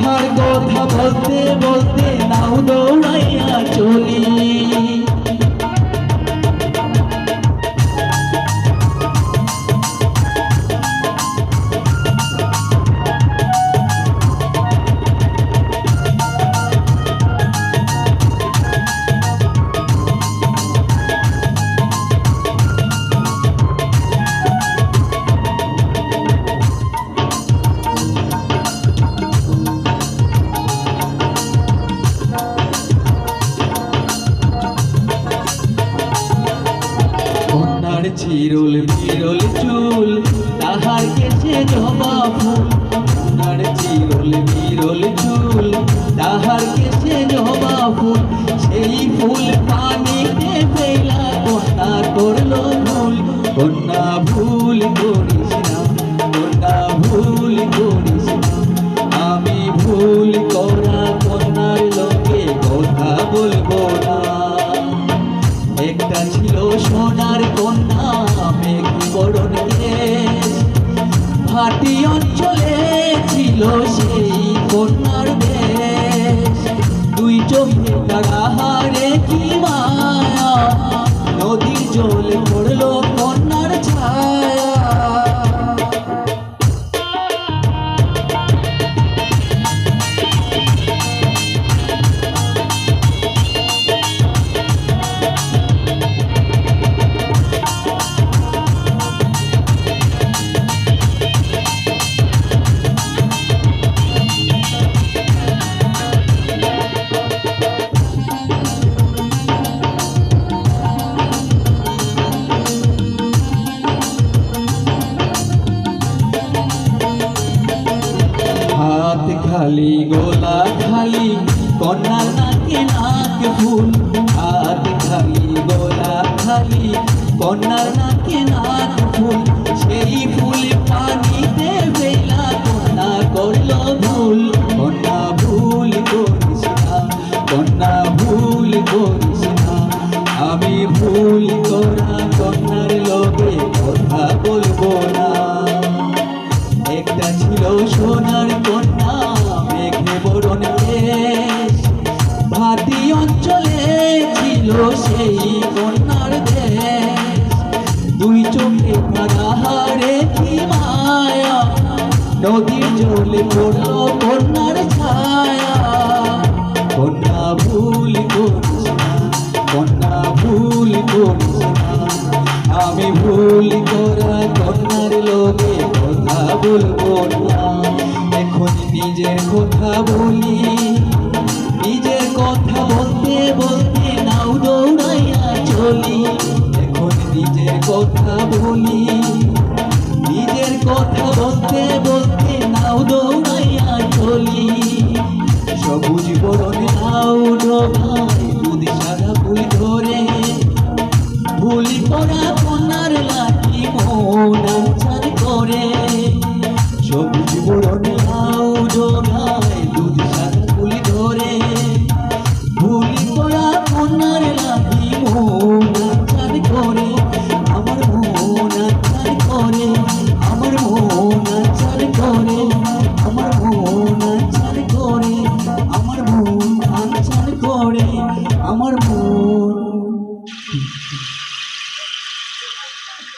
তাহার কথা বলতে বলতে নাও দৌড়াইয়া চলি। চিরুল বিরল চুল তাহার কেছে জবা ফুল, তার চিরুল বিরল চুল তাহার কেছে জবা ফুল, সেই ফুল পানিতে ফেলা কন্যা করলো ভুল। কন্যা ভুল করিস না, কন্যা ভুল করিস না, আমি ভুল করা কন্যার লোকে কথা বলবো না। একটা ছিল সোনার কন্যা মেঘে বরণ কেশ, ভাটি অঞ্চলে ছিল সেই কন্যার দেশ। দুই চোখে তারা হারে কি মায়া, নদীর জলে পড়লো কন্যার ছায়া। হাত খালি গোলা খালি কন্যার নাকে নাক ফুল, হাত খালি গোলা খালি কন্যার নাকে নাক ফুল, সেই ফুল পানিতে ফেলা কন্যা করলো ভুল। কন্যা ভুল করিস না, কন্যা ভুল করিস না, আমি ভুল করা কন্যার লোকে কথা বলবো না। একটা ছিল সোনার কন্যা মেঘে বরণ কেশ, ভাটি অঞ্চলে ছিল সেই কন্যার দেশ। দুই চোখে তারা হারে কি মায়া, নদীর জলে পড়লো কন্যার ছায়া। কন্যা ভুল করিস না, কন্যা ভুল করিস না, আমি ভুল করা কন্যার লোকে কথা বলবো না। এখন নিজের কথা বলি, নিজের কথা বলতে বলতে নাও দৌড়াইয়া চলি। এখন নিজের কথা বলি, নিজের কথা বলতে বলতে নাও দৌড়াইয়া চলি। সবুজ বরণ নাও ডোবায় দুধ সাদা ফুল ধরে, ভুল করা কন্যার লাঠি মন আচার করে। সবুজ বরণ নাও ডোবায় দুধ সাদা ফুল ধরে, ভুল করা কন্যার লাঠি মন আচার করে। আমার মন আচার করে, আমার মন আচার করে, আমার মন আচার করে, আমার মন আচার করে, আমার